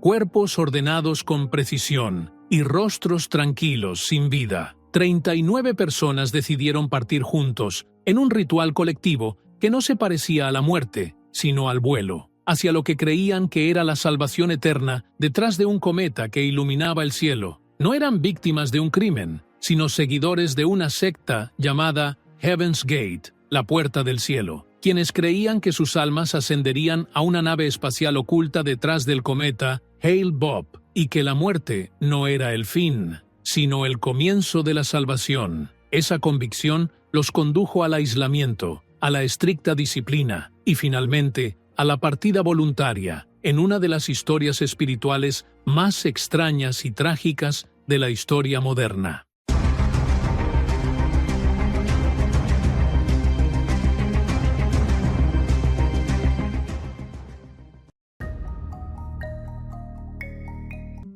cuerpos ordenados con precisión y rostros tranquilos sin vida. 39 personas decidieron partir juntos en un ritual colectivo que no se parecía a la muerte, sino al vuelo, hacia lo que creían que era la salvación eterna detrás de un cometa que iluminaba el cielo. No eran víctimas de un crimen, sino seguidores de una secta llamada Heaven's Gate, la puerta del cielo, quienes creían que sus almas ascenderían a una nave espacial oculta detrás del cometa Hale-Bopp y que la muerte no era el fin, sino el comienzo de la salvación. Esa convicción los condujo al aislamiento, a la estricta disciplina y finalmente a la partida voluntaria en una de las historias espirituales más extrañas y trágicas de la historia moderna.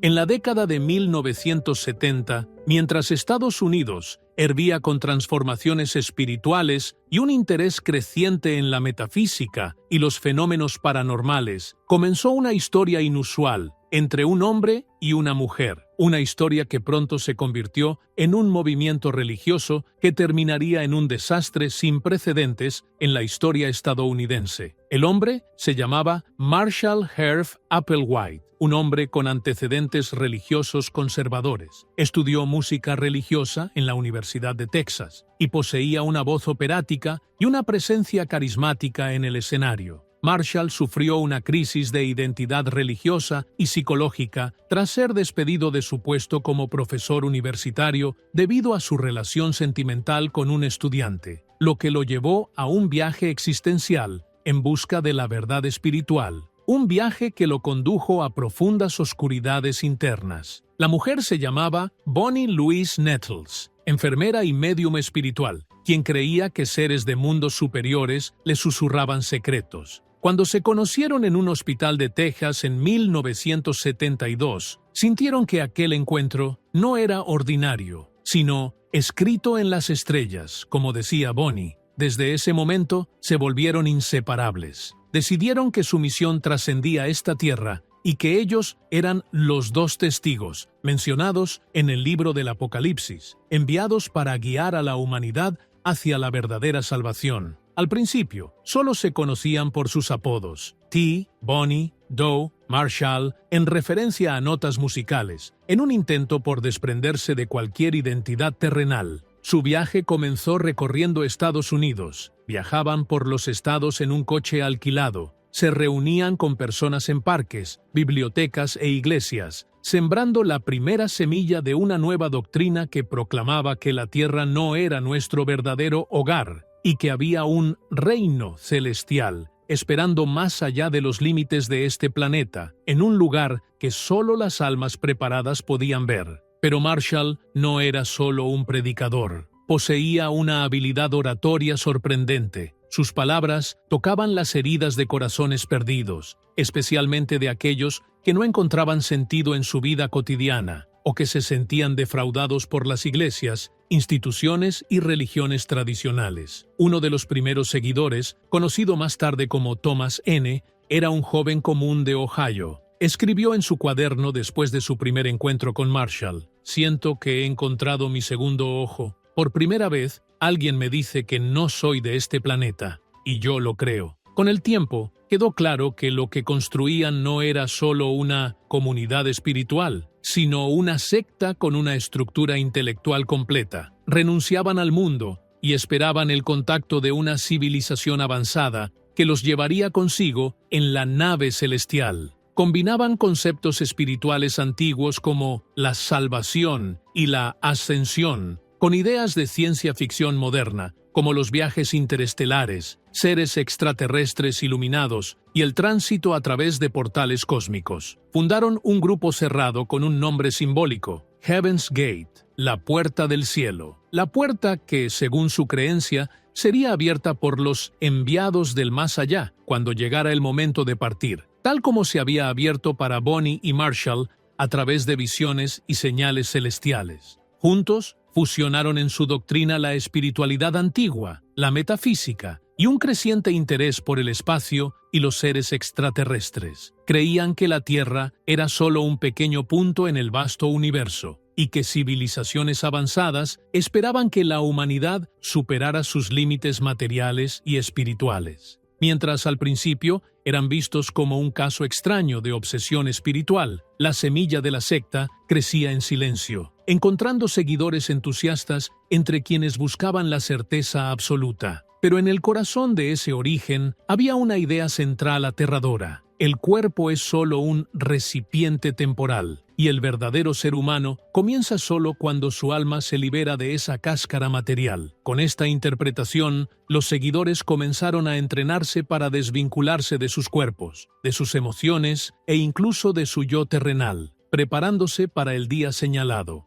En la década de 1970, mientras Estados Unidos hervía con transformaciones espirituales y un interés creciente en la metafísica y los fenómenos paranormales, comenzó una historia inusual entre un hombre y una mujer, una historia que pronto se convirtió en un movimiento religioso que terminaría en un desastre sin precedentes en la historia estadounidense. El hombre se llamaba Marshall Herff Applewhite, un hombre con antecedentes religiosos conservadores. Estudió música religiosa en la Universidad de Texas y poseía una voz operática y una presencia carismática en el escenario. Marshall sufrió una crisis de identidad religiosa y psicológica tras ser despedido de su puesto como profesor universitario debido a su relación sentimental con un estudiante, lo que lo llevó a un viaje existencial en busca de la verdad espiritual, un viaje que lo condujo a profundas oscuridades internas. La mujer se llamaba Bonnie Louise Nettles, enfermera y médium espiritual, quien creía que seres de mundos superiores le susurraban secretos. Cuando se conocieron en un hospital de Texas en 1972, sintieron que aquel encuentro no era ordinario, sino escrito en las estrellas, como decía Bonnie. Desde ese momento se volvieron inseparables. Decidieron que su misión trascendía esta tierra y que ellos eran los dos testigos mencionados en el libro del Apocalipsis, enviados para guiar a la humanidad hacia la verdadera salvación. Al principio, solo se conocían por sus apodos, T, Bonnie, Doe, Marshall, en referencia a notas musicales, en un intento por desprenderse de cualquier identidad terrenal. Su viaje comenzó recorriendo Estados Unidos. Viajaban por los estados en un coche alquilado. Se reunían con personas en parques, bibliotecas e iglesias, sembrando la primera semilla de una nueva doctrina que proclamaba que la tierra no era nuestro verdadero hogar y que había un reino celestial esperando más allá de los límites de este planeta, en un lugar que solo las almas preparadas podían ver. Pero Marshall no era solo un predicador. Poseía una habilidad oratoria sorprendente. Sus palabras tocaban las heridas de corazones perdidos, especialmente de aquellos que no encontraban sentido en su vida cotidiana o que se sentían defraudados por las iglesias, instituciones y religiones tradicionales. Uno de los primeros seguidores, conocido más tarde como Thomas N., era un joven común de Ohio. Escribió en su cuaderno después de su primer encuentro con Marshall: «Siento que he encontrado mi segundo ojo. Por primera vez, alguien me dice que no soy de este planeta, y yo lo creo». Con el tiempo, quedó claro que lo que construían no era solo una comunidad espiritual, sino una secta con una estructura intelectual completa. Renunciaban al mundo y esperaban el contacto de una civilización avanzada que los llevaría consigo en la nave celestial. Combinaban conceptos espirituales antiguos como la salvación y la ascensión con ideas de ciencia ficción moderna, como los viajes interestelares, seres extraterrestres iluminados y el tránsito a través de portales cósmicos. Fundaron un grupo cerrado con un nombre simbólico: Heaven's Gate, la puerta del cielo. La puerta que, según su creencia, sería abierta por los enviados del más allá cuando llegara el momento de partir, tal como se había abierto para Bonnie y Marshall a través de visiones y señales celestiales. Juntos, fusionaron en su doctrina la espiritualidad antigua, la metafísica y un creciente interés por el espacio y los seres extraterrestres. Creían que la Tierra era solo un pequeño punto en el vasto universo, y que civilizaciones avanzadas esperaban que la humanidad superara sus límites materiales y espirituales. Mientras al principio eran vistos como un caso extraño de obsesión espiritual, la semilla de la secta crecía en silencio, encontrando seguidores entusiastas entre quienes buscaban la certeza absoluta. Pero en el corazón de ese origen había una idea central aterradora. El cuerpo es solo un recipiente temporal, y el verdadero ser humano comienza solo cuando su alma se libera de esa cáscara material. Con esta interpretación, los seguidores comenzaron a entrenarse para desvincularse de sus cuerpos, de sus emociones e incluso de su yo terrenal, preparándose para el día señalado.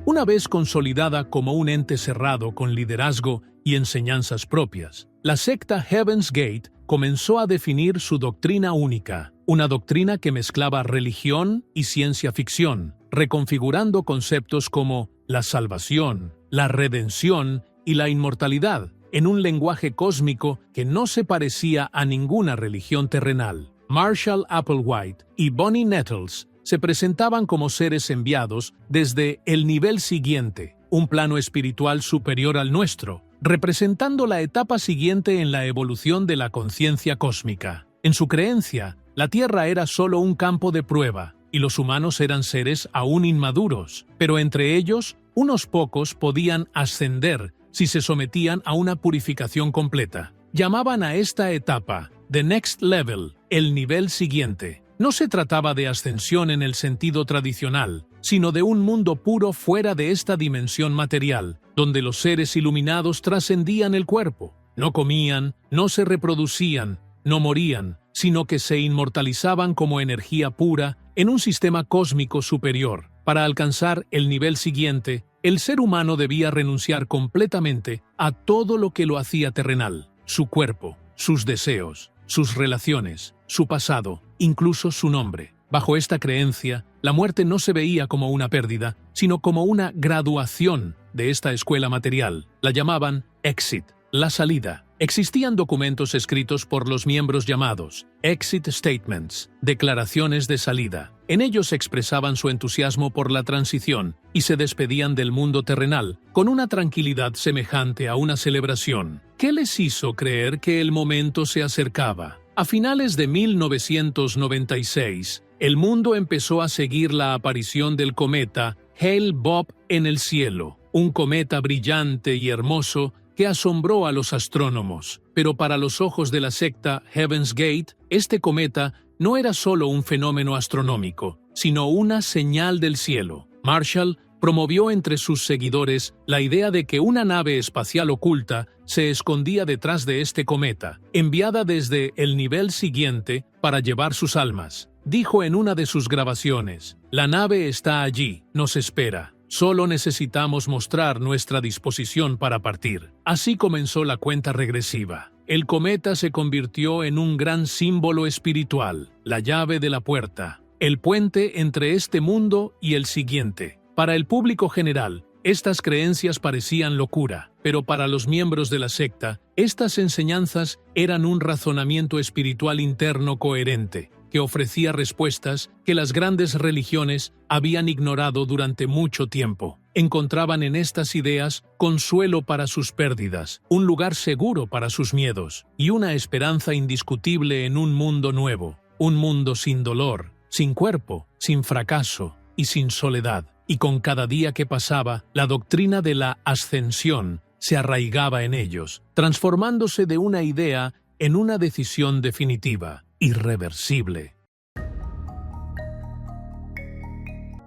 Una vez consolidada como un ente cerrado con liderazgo y enseñanzas propias, la secta Heaven's Gate comenzó a definir su doctrina única, una doctrina que mezclaba religión y ciencia ficción, reconfigurando conceptos como la salvación, la redención y la inmortalidad, en un lenguaje cósmico que no se parecía a ninguna religión terrenal. Marshall Applewhite y Bonnie Nettles se presentaban como seres enviados desde el nivel siguiente, un plano espiritual superior al nuestro, representando la etapa siguiente en la evolución de la conciencia cósmica. En su creencia, la Tierra era solo un campo de prueba, y los humanos eran seres aún inmaduros, pero entre ellos, unos pocos podían ascender si se sometían a una purificación completa. Llamaban a esta etapa The Next Level, el nivel siguiente. No se trataba de ascensión en el sentido tradicional, sino de un mundo puro fuera de esta dimensión material, donde los seres iluminados trascendían el cuerpo. No comían, no se reproducían, no morían, sino que se inmortalizaban como energía pura en un sistema cósmico superior. Para alcanzar el nivel siguiente, el ser humano debía renunciar completamente a todo lo que lo hacía terrenal: su cuerpo, sus deseos, sus relaciones, su pasado, incluso su nombre. Bajo esta creencia, la muerte no se veía como una pérdida, sino como una graduación de esta escuela material. La llamaban exit, la salida. Existían documentos escritos por los miembros llamados exit statements, declaraciones de salida. En ellos expresaban su entusiasmo por la transición y se despedían del mundo terrenal con una tranquilidad semejante a una celebración. ¿Qué les hizo creer que el momento se acercaba? A finales de 1996, el mundo empezó a seguir la aparición del cometa Hale-Bopp en el cielo, un cometa brillante y hermoso que asombró a los astrónomos. Pero para los ojos de la secta Heaven's Gate, este cometa no era solo un fenómeno astronómico, sino una señal del cielo. Marshall promovió entre sus seguidores la idea de que una nave espacial oculta se escondía detrás de este cometa, enviada desde el nivel siguiente para llevar sus almas. Dijo en una de sus grabaciones: «La nave está allí, nos espera. Solo necesitamos mostrar nuestra disposición para partir». Así comenzó la cuenta regresiva. El cometa se convirtió en un gran símbolo espiritual, la llave de la puerta, el puente entre este mundo y el siguiente. Para el público general, estas creencias parecían locura, pero para los miembros de la secta, estas enseñanzas eran un razonamiento espiritual interno coherente, que ofrecía respuestas que las grandes religiones habían ignorado durante mucho tiempo. Encontraban en estas ideas consuelo para sus pérdidas, un lugar seguro para sus miedos y una esperanza indiscutible en un mundo nuevo, un mundo sin dolor, sin cuerpo, sin fracaso y sin soledad. Y con cada día que pasaba, la doctrina de la ascensión se arraigaba en ellos, transformándose de una idea en una decisión definitiva, irreversible.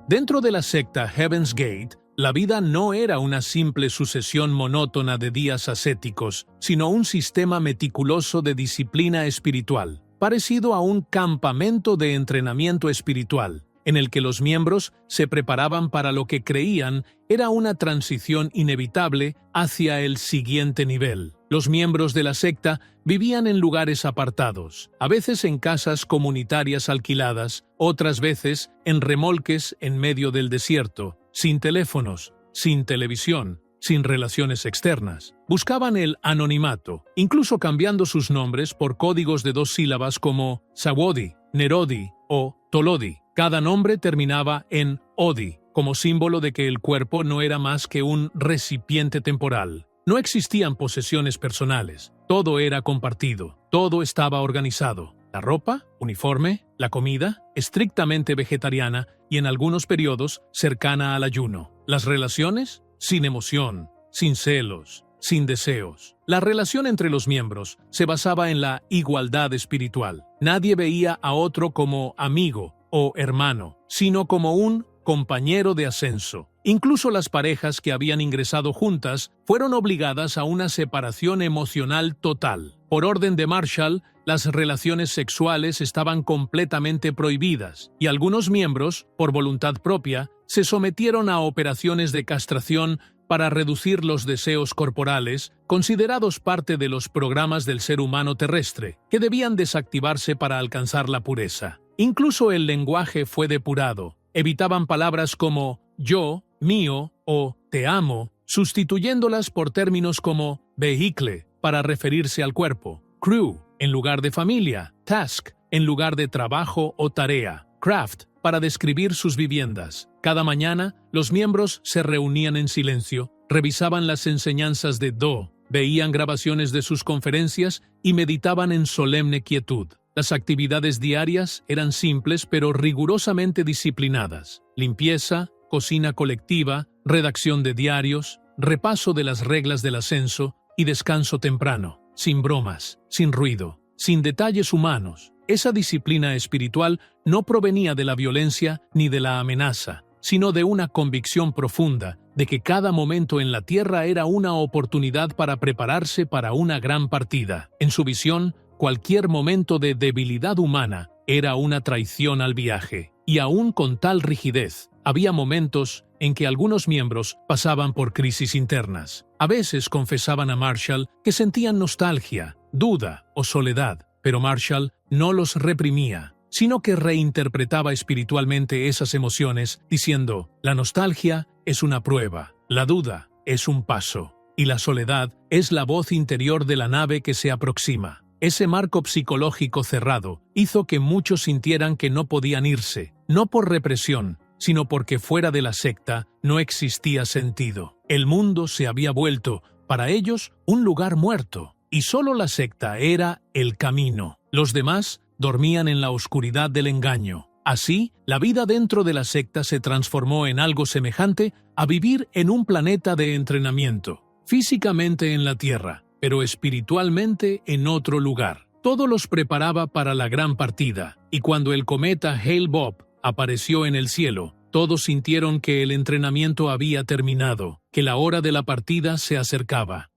Dentro de la secta Heaven's Gate, la vida no era una simple sucesión monótona de días ascéticos, sino un sistema meticuloso de disciplina espiritual, parecido a un campamento de entrenamiento espiritual, en el que los miembros se preparaban para lo que creían era una transición inevitable hacia el siguiente nivel. Los miembros de la secta vivían en lugares apartados, a veces en casas comunitarias alquiladas, otras veces en remolques en medio del desierto, sin teléfonos, sin televisión, sin relaciones externas. Buscaban el anonimato, incluso cambiando sus nombres por códigos de 2 sílabas como Sawodi, Nerodi o Tolodi. Cada nombre terminaba en Odi, como símbolo de que el cuerpo no era más que un recipiente temporal. No existían posesiones personales, todo era compartido, todo estaba organizado. La ropa, uniforme, la comida, estrictamente vegetariana y en algunos periodos cercana al ayuno. Las relaciones, sin emoción, sin celos, sin deseos. La relación entre los miembros se basaba en la igualdad espiritual. Nadie veía a otro como amigo o hermano, sino como un compañero de ascenso. Incluso las parejas que habían ingresado juntas fueron obligadas a una separación emocional total. Por orden de Marshall, las relaciones sexuales estaban completamente prohibidas y algunos miembros, por voluntad propia, se sometieron a operaciones de castración para reducir los deseos corporales, considerados parte de los programas del ser humano terrestre, que debían desactivarse para alcanzar la pureza. Incluso el lenguaje fue depurado. Evitaban palabras como yo, mío o te amo, sustituyéndolas por términos como vehicle para referirse al cuerpo, crew en lugar de familia, task en lugar de trabajo o tarea, craft para describir sus viviendas. Cada mañana, los miembros se reunían en silencio, revisaban las enseñanzas de Do, veían grabaciones de sus conferencias y meditaban en solemne quietud. Las actividades diarias eran simples pero rigurosamente disciplinadas. Limpieza, cocina colectiva, redacción de diarios, repaso de las reglas del ascenso y descanso temprano, sin bromas, sin ruido, sin detalles humanos. Esa disciplina espiritual no provenía de la violencia ni de la amenaza, sino de una convicción profunda de que cada momento en la tierra era una oportunidad para prepararse para una gran partida. En su visión, cualquier momento de debilidad humana era una traición al viaje, y aún con tal rigidez, había momentos en que algunos miembros pasaban por crisis internas. A veces confesaban a Marshall que sentían nostalgia, duda o soledad, pero Marshall no los reprimía, sino que reinterpretaba espiritualmente esas emociones, diciendo: la nostalgia es una prueba, la duda es un paso, y la soledad es la voz interior de la nave que se aproxima. Ese marco psicológico cerrado hizo que muchos sintieran que no podían irse, no por represión, sino porque fuera de la secta no existía sentido. El mundo se había vuelto, para ellos, un lugar muerto, y solo la secta era el camino. Los demás dormían en la oscuridad del engaño. Así, la vida dentro de la secta se transformó en algo semejante a vivir en un planeta de entrenamiento, físicamente en la Tierra, pero espiritualmente en otro lugar. Todo los preparaba para la gran partida, y cuando el cometa Hale-Bopp apareció en el cielo, todos sintieron que el entrenamiento había terminado, que la hora de la partida se acercaba.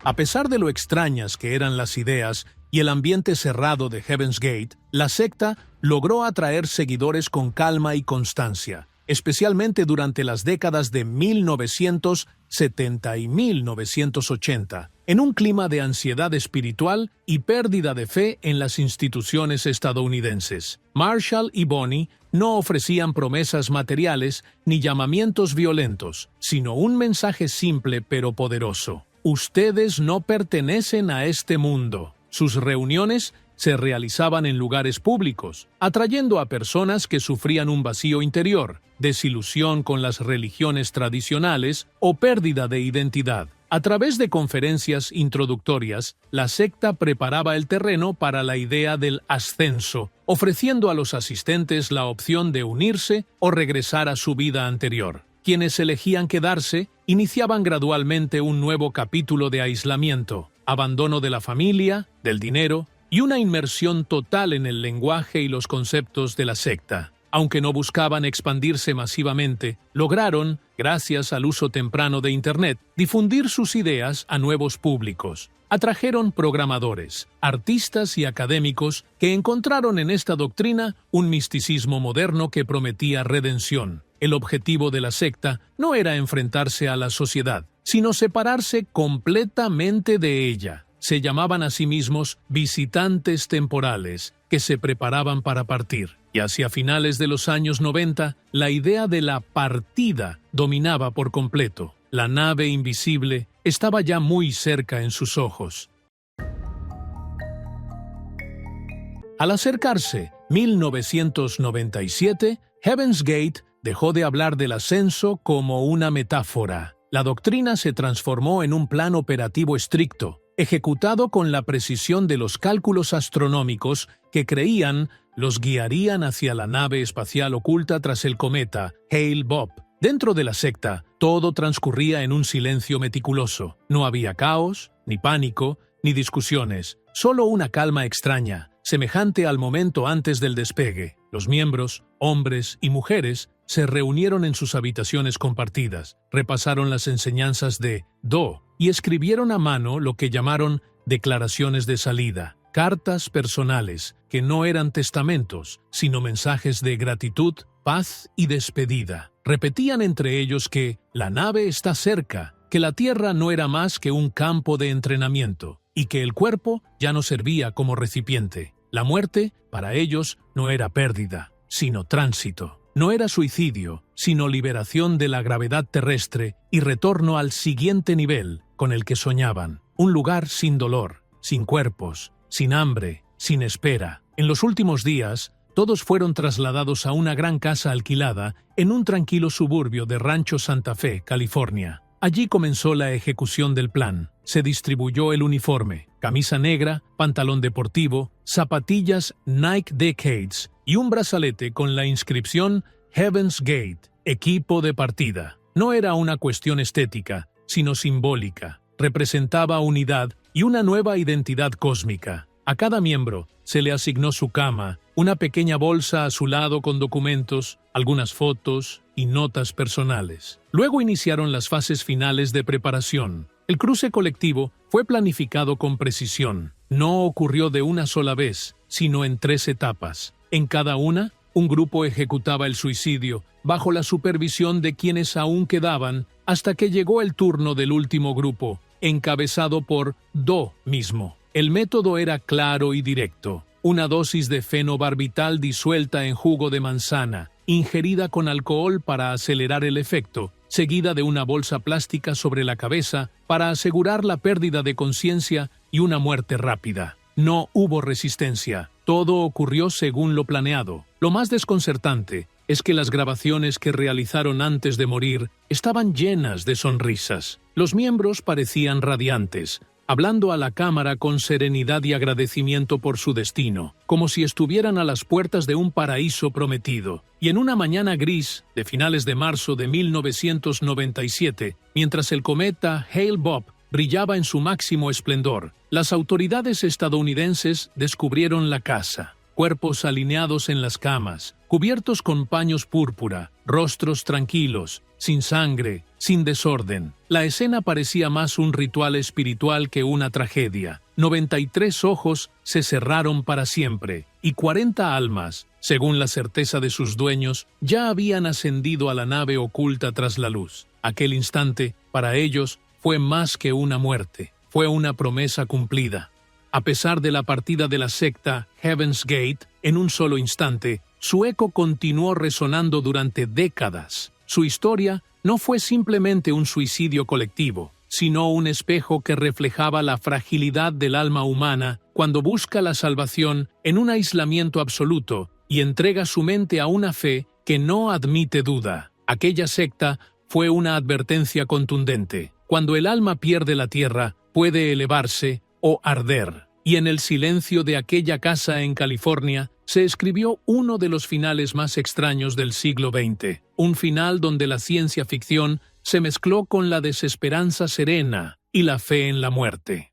A pesar de lo extrañas que eran las ideas y el ambiente cerrado de Heaven's Gate, la secta logró atraer seguidores con calma y constancia, especialmente durante las décadas de 1970 y 1980, en un clima de ansiedad espiritual y pérdida de fe en las instituciones estadounidenses. Marshall y Bonnie no ofrecían promesas materiales ni llamamientos violentos, sino un mensaje simple pero poderoso: ustedes no pertenecen a este mundo. Sus reuniones se realizaban en lugares públicos, atrayendo a personas que sufrían un vacío interior, desilusión con las religiones tradicionales o pérdida de identidad. A través de conferencias introductorias, la secta preparaba el terreno para la idea del ascenso, ofreciendo a los asistentes la opción de unirse o regresar a su vida anterior. Quienes elegían quedarse iniciaban gradualmente un nuevo capítulo de aislamiento, abandono de la familia, del dinero y una inmersión total en el lenguaje y los conceptos de la secta. Aunque no buscaban expandirse masivamente, lograron, gracias al uso temprano de Internet, difundir sus ideas a nuevos públicos. Atrajeron programadores, artistas y académicos que encontraron en esta doctrina un misticismo moderno que prometía redención. El objetivo de la secta no era enfrentarse a la sociedad, sino separarse completamente de ella. Se llamaban a sí mismos visitantes temporales, que se preparaban para partir. y hacia finales de los años 90, la idea de la partida dominaba por completo. La nave invisible estaba ya muy cerca en sus ojos. Al acercarse 1997, Heaven's Gate dejó de hablar del ascenso como una metáfora. La doctrina se transformó en un plan operativo estricto, ejecutado con la precisión de los cálculos astronómicos que creían los guiarían hacia la nave espacial oculta tras el cometa Hale-Bopp. Dentro de la secta, todo transcurría en un silencio meticuloso. No había caos, ni pánico, ni discusiones, solo una calma extraña, semejante al momento antes del despegue. Los miembros, hombres y mujeres, se reunieron en sus habitaciones compartidas, repasaron las enseñanzas de Do y escribieron a mano lo que llamaron declaraciones de salida, cartas personales que no eran testamentos, sino mensajes de gratitud, paz y despedida. Repetían entre ellos que la nave está cerca, que la Tierra no era más que un campo de entrenamiento y que el cuerpo ya no servía como recipiente. La muerte, para ellos, no era pérdida, sino tránsito. No era suicidio, sino liberación de la gravedad terrestre y retorno al siguiente nivel con el que soñaban. Un lugar sin dolor, sin cuerpos, sin hambre, sin espera. En los últimos días, todos fueron trasladados a una gran casa alquilada en un tranquilo suburbio de Rancho Santa Fe, California. Allí comenzó la ejecución del plan. Se distribuyó el uniforme, camisa negra, pantalón deportivo, zapatillas Nike Decades y un brazalete con la inscripción Heaven's Gate, equipo de partida. No era una cuestión estética, sino simbólica. Representaba unidad y una nueva identidad cósmica. A cada miembro se le asignó su cama, una pequeña bolsa a su lado con documentos, algunas fotos y notas personales. Luego iniciaron las fases finales de preparación. El cruce colectivo fue planificado con precisión. No ocurrió de una sola vez, sino en 3 etapas. En cada una, un grupo ejecutaba el suicidio, bajo la supervisión de quienes aún quedaban, hasta que llegó el turno del último grupo, encabezado por Do mismo. El método era claro y directo. Una dosis de fenobarbital disuelta en jugo de manzana, ingerida con alcohol para acelerar el efecto, seguida de una bolsa plástica sobre la cabeza para asegurar la pérdida de conciencia y una muerte rápida. No hubo resistencia. Todo ocurrió según lo planeado. Lo más desconcertante es que las grabaciones que realizaron antes de morir estaban llenas de sonrisas. Los miembros parecían radiantes, hablando a la cámara con serenidad y agradecimiento por su destino, como si estuvieran a las puertas de un paraíso prometido. Y en una mañana gris de finales de marzo de 1997, mientras el cometa Hale-Bopp brillaba en su máximo esplendor, las autoridades estadounidenses descubrieron la casa. Cuerpos alineados en las camas, cubiertos con paños púrpura, rostros tranquilos, sin sangre, sin desorden. La escena parecía más un ritual espiritual que una tragedia. 93 ojos se cerraron para siempre, y 40 almas, según la certeza de sus dueños, ya habían ascendido a la nave oculta tras la luz. Aquel instante, para ellos, fue más que una muerte, fue una promesa cumplida. A pesar de la partida de la secta Heaven's Gate, en un solo instante, su eco continuó resonando durante décadas. Su historia no fue simplemente un suicidio colectivo, sino un espejo que reflejaba la fragilidad del alma humana cuando busca la salvación en un aislamiento absoluto y entrega su mente a una fe que no admite duda. Aquella secta fue una advertencia contundente. Cuando el alma pierde la tierra, puede elevarse o arder. Y en el silencio de aquella casa en California se escribió uno de los finales más extraños del siglo XX, un final donde la ciencia ficción se mezcló con la desesperanza serena y la fe en la muerte.